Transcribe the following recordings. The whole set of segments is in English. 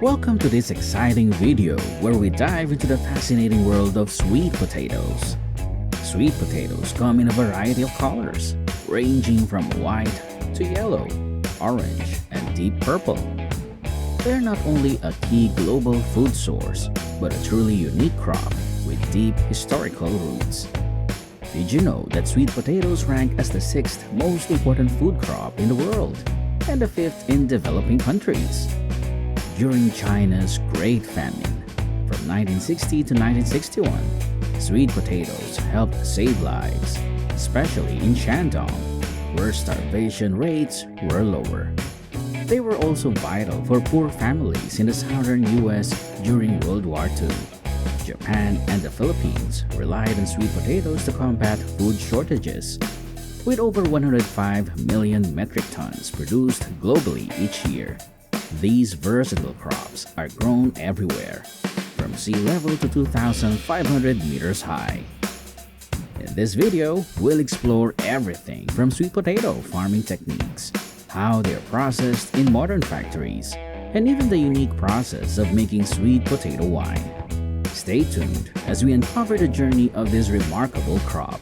Welcome to this exciting video where we dive into the fascinating world of sweet potatoes. Sweet potatoes come in a variety of colors, ranging from white to yellow, orange, and deep purple. They're not only a key global food source, but a truly unique crop with deep historical roots. Did you know that sweet potatoes rank as the sixth most important food crop in the world and the fifth in developing countries? During China's Great Famine from 1960 to 1961, sweet potatoes helped save lives, especially in Shandong, where starvation rates were lower. They were also vital for poor families in the southern US during World War II. Japan and the Philippines relied on sweet potatoes to combat food shortages, with over 105 million metric tons produced globally each year. These versatile crops are grown everywhere, from sea level to 2,500 meters high. In this video, we'll explore everything from sweet potato farming techniques, how they're processed in modern factories, and even the unique process of making sweet potato wine. Stay tuned as we uncover the journey of this remarkable crop,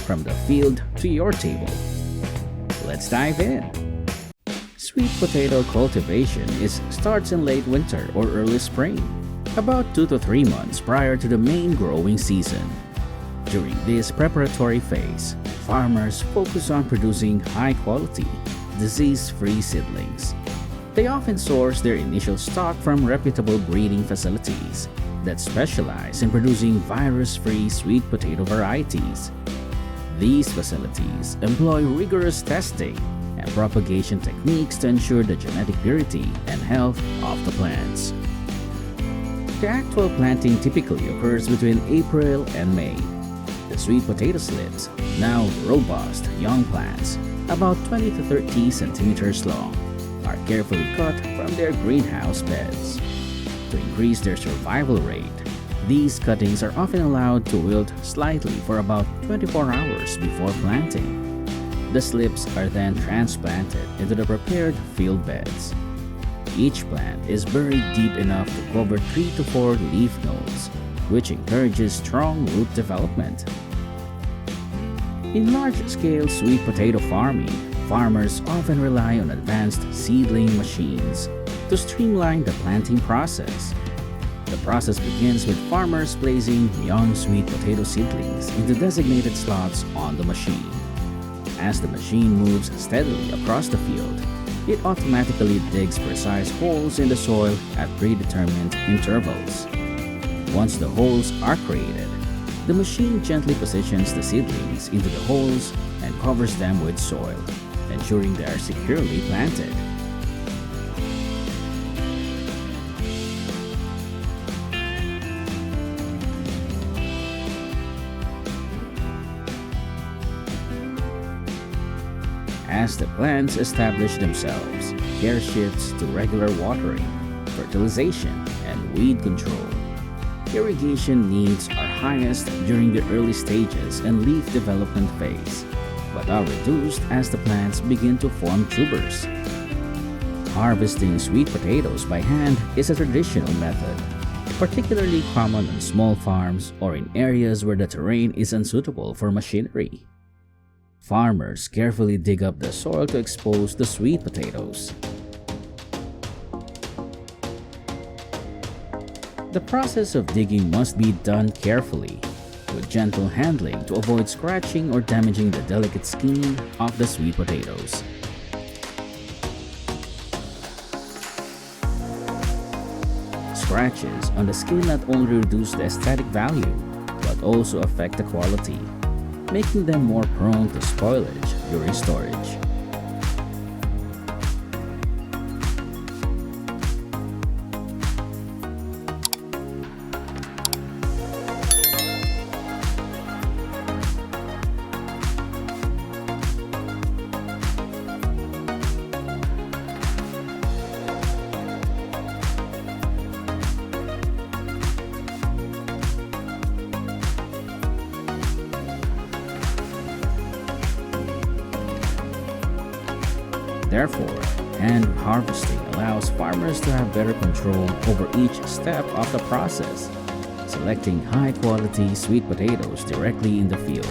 from the field to your table. Let's dive in. Sweet potato cultivation starts in late winter or early spring, about 2 to 3 months prior to the main growing season. During this preparatory phase, farmers focus on producing high-quality, disease-free seedlings. They often source their initial stock from reputable breeding facilities that specialize in producing virus-free sweet potato varieties. These facilities employ rigorous testing and propagation techniques to ensure the genetic purity and health of the plants. The actual planting typically occurs between April and May. The sweet potato slips, now robust young plants, about 20 to 30 centimeters long, are carefully cut from their greenhouse beds. To increase their survival rate, these cuttings are often allowed to wilt slightly for about 24 hours before planting. The slips are then transplanted into the prepared field beds. Each plant is buried deep enough to cover 3 to 4 leaf nodes, which encourages strong root development. In large-scale sweet potato farming, farmers often rely on advanced seedling machines to streamline the planting process. The process begins with farmers placing young sweet potato seedlings into designated slots on the machine. As the machine moves steadily across the field, it automatically digs precise holes in the soil at predetermined intervals. Once the holes are created, the machine gently positions the seedlings into the holes and covers them with soil, ensuring they are securely planted. As the plants establish themselves, care shifts to regular watering, fertilization, and weed control. Irrigation needs are highest during the early stages and leaf development phase, but are reduced as the plants begin to form tubers. Harvesting sweet potatoes by hand is a traditional method, particularly common on small farms or in areas where the terrain is unsuitable for machinery. Farmers carefully dig up the soil to expose the sweet potatoes. The process of digging must be done carefully, with gentle handling to avoid scratching or damaging the delicate skin of the sweet potatoes. Scratches on the skin not only reduce the aesthetic value, but also affect the quality, making them more prone to spoilage during storage. Therefore, Hand harvesting allows farmers to have better control over each step of the process, selecting high-quality sweet potatoes directly in the field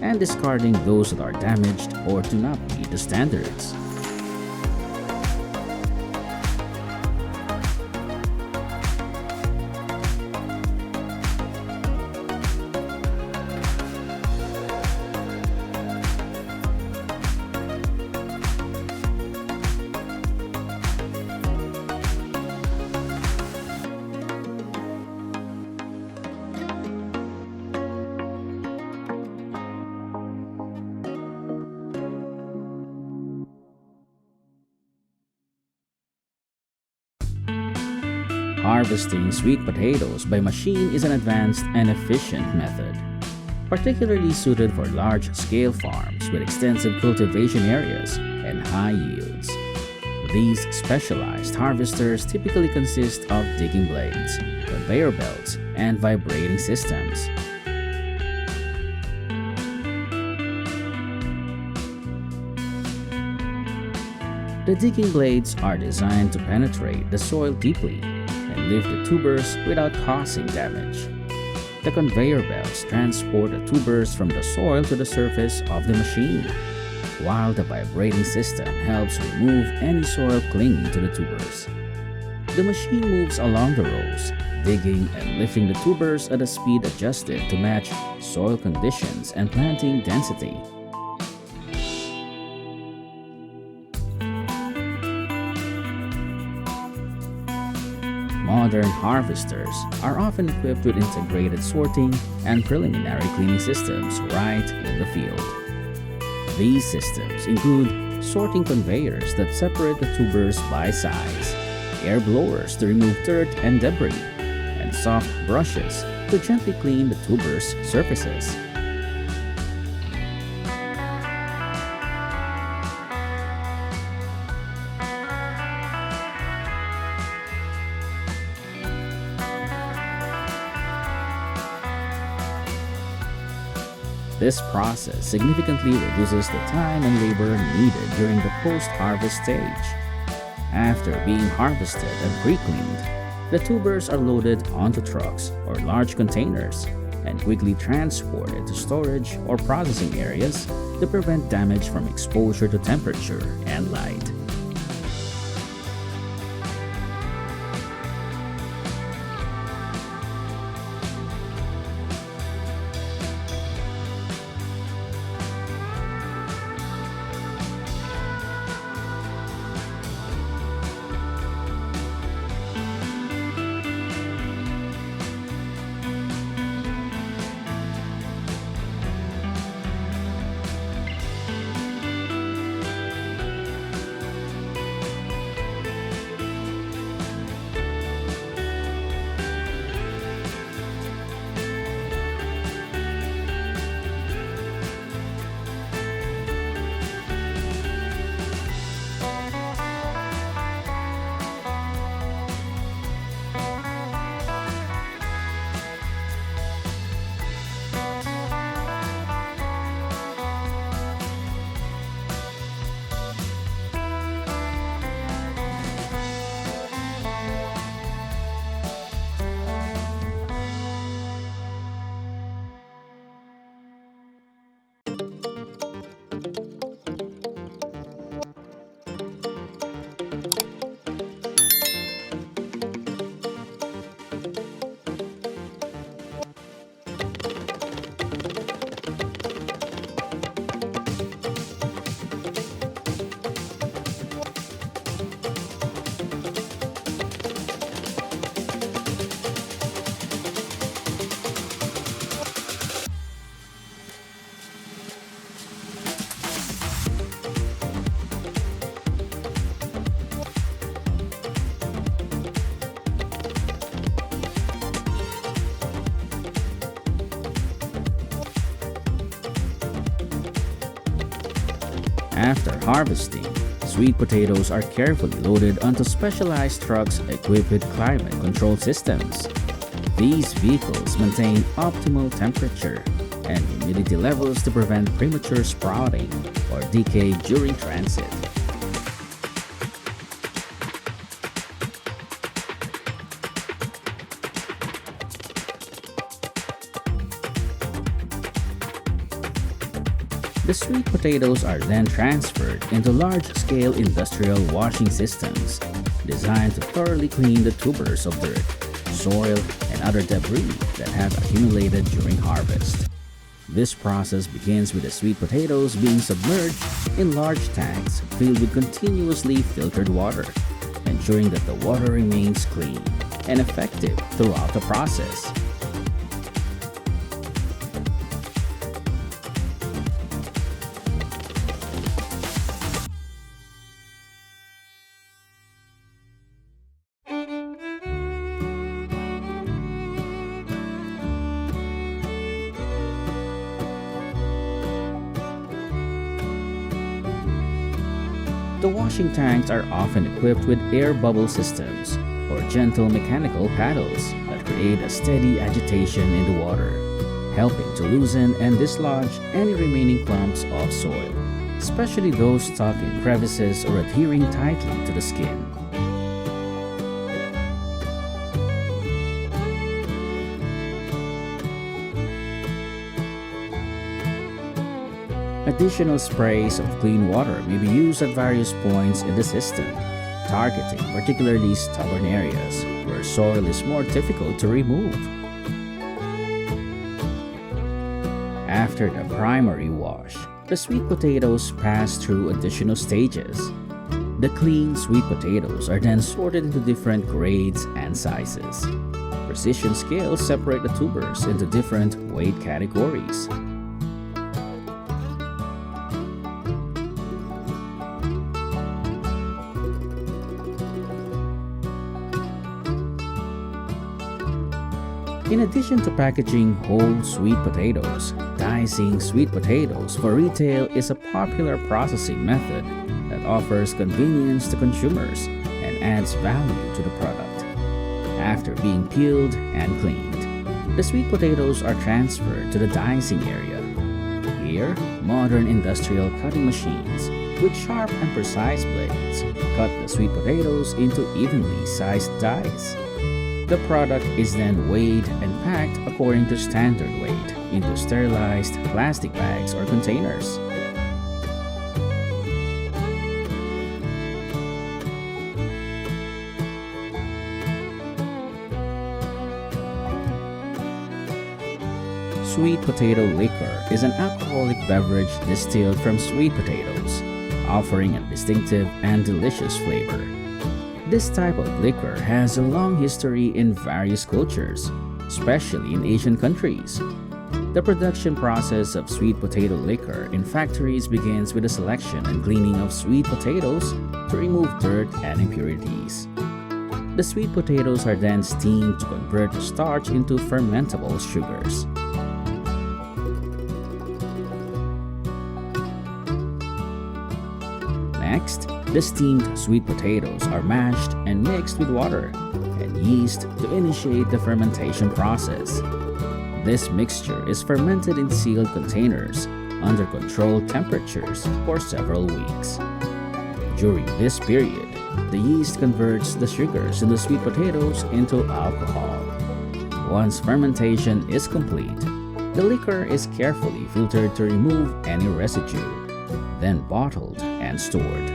and discarding those that are damaged or do not meet the standards. Harvesting sweet potatoes by machine is an advanced and efficient method, particularly suited for large-scale farms with extensive cultivation areas and high yields. These specialized harvesters typically consist of digging blades, conveyor belts, and vibrating systems. The digging blades are designed to penetrate the soil deeply and lift the tubers without causing damage. The conveyor belts transport the tubers from the soil to the surface of the machine, while the vibrating system helps remove any soil clinging to the tubers. The machine moves along the rows, digging and lifting the tubers at a speed adjusted to match soil conditions and planting density. Modern harvesters are often equipped with integrated sorting and preliminary cleaning systems right in the field. These systems include sorting conveyors that separate the tubers by size, air blowers to remove dirt and debris, and soft brushes to gently clean the tubers' surfaces. This process significantly reduces the time and labor needed during the post-harvest stage. After being harvested and pre-cleaned, the tubers are loaded onto trucks or large containers and quickly transported to storage or processing areas to prevent damage from exposure to temperature and light. After harvesting, sweet potatoes are carefully loaded onto specialized trucks equipped with climate control systems. These vehicles maintain optimal temperature and humidity levels to prevent premature sprouting or decay during transit. The sweet potatoes are then transferred into large-scale industrial washing systems designed to thoroughly clean the tubers of dirt, soil, and other debris that have accumulated during harvest. This process begins with the sweet potatoes being submerged in large tanks filled with continuously filtered water, ensuring that the water remains clean and effective throughout the process. The washing tanks are often equipped with air bubble systems or gentle mechanical paddles that create a steady agitation in the water, helping to loosen and dislodge any remaining clumps of soil, especially those stuck in crevices or adhering tightly to the skin. Additional sprays of clean water may be used at various points in the system, targeting particularly stubborn areas where soil is more difficult to remove. After the primary wash, the sweet potatoes pass through additional stages. The clean sweet potatoes are then sorted into different grades and sizes. Precision scales separate the tubers into different weight categories. In addition to packaging whole sweet potatoes, dicing sweet potatoes for retail is a popular processing method that offers convenience to consumers and adds value to the product. After being peeled and cleaned, the sweet potatoes are transferred to the dicing area. Here, modern industrial cutting machines with sharp and precise blades cut the sweet potatoes into evenly sized dice. The product is then weighed and packed according to standard weight into sterilized plastic bags or containers. Sweet potato liquor is an alcoholic beverage distilled from sweet potatoes, offering a distinctive and delicious flavor. This type of liquor has a long history in various cultures, especially in Asian countries. The production process of sweet potato liquor in factories begins with the selection and cleaning of sweet potatoes to remove dirt and impurities. The sweet potatoes are then steamed to convert the starch into fermentable sugars. Next, the steamed sweet potatoes are mashed and mixed with water and yeast to initiate the fermentation process. This mixture is fermented in sealed containers under controlled temperatures for several weeks. During this period, the yeast converts the sugars in the sweet potatoes into alcohol. Once fermentation is complete, the liquor is carefully filtered to remove any residue, then bottled and stored.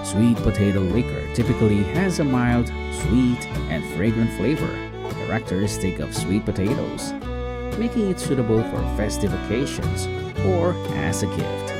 Sweet potato liquor typically has a mild, sweet, and fragrant flavor, characteristic of sweet potatoes, making it suitable for festive occasions or as a gift.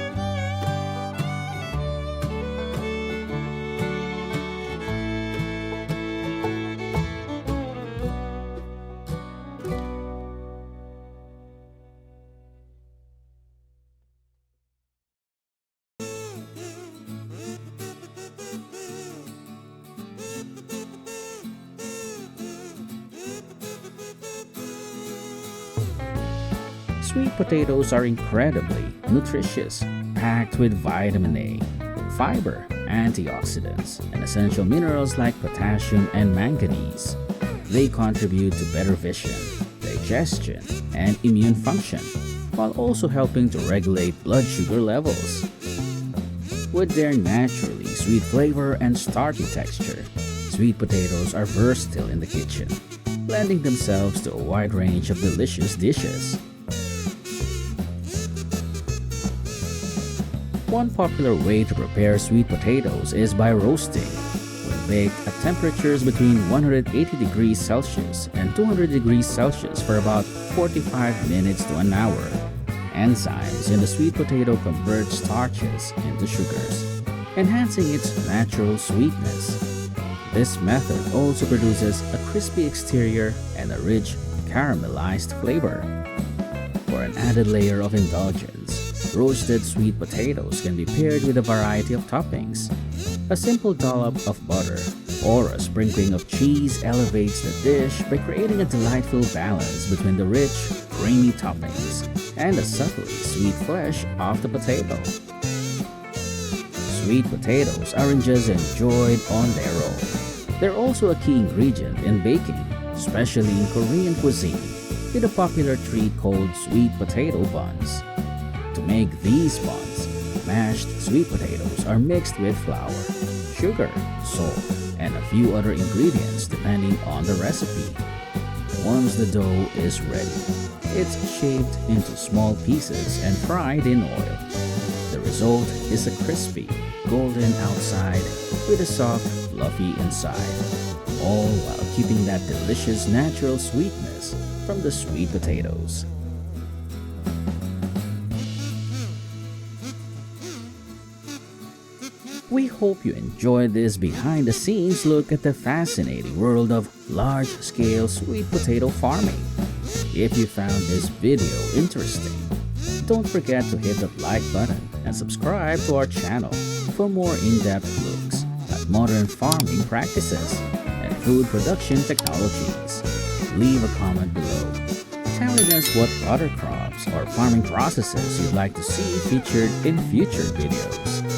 Sweet potatoes are incredibly nutritious, packed with vitamin A, fiber, antioxidants, and essential minerals like potassium and manganese. They contribute to better vision, digestion, and immune function, while also helping to regulate blood sugar levels. With their naturally sweet flavor and starchy texture, sweet potatoes are versatile in the kitchen, lending themselves to a wide range of delicious dishes. One popular way to prepare sweet potatoes is by roasting. When baked at temperatures between 180 degrees Celsius and 200 degrees Celsius for about 45 minutes to an hour, enzymes in the sweet potato convert starches into sugars, enhancing its natural sweetness. This method also produces a crispy exterior and a rich caramelized flavor. For an added layer of indulgence, roasted sweet potatoes can be paired with a variety of toppings. A simple dollop of butter or a sprinkling of cheese elevates the dish by creating a delightful balance between the rich, creamy toppings and the subtly sweet flesh of the potato. Sweet potatoes aren't just enjoyed on their own. They're also a key ingredient in baking, especially in Korean cuisine, with a popular treat called sweet potato buns. To make these buns, mashed sweet potatoes are mixed with flour, sugar, salt, and a few other ingredients depending on the recipe. Once the dough is ready, it's shaped into small pieces and fried in oil. The result is a crispy, golden outside with a soft, fluffy inside, all while keeping that delicious natural sweetness from the sweet potatoes. We hope you enjoyed this behind-the-scenes look at the fascinating world of large-scale sweet potato farming. If you found this video interesting, don't forget to hit that like button and subscribe to our channel for more in-depth looks at modern farming practices and food production technologies. Leave a comment below telling us what other crops or farming processes you'd like to see featured in future videos.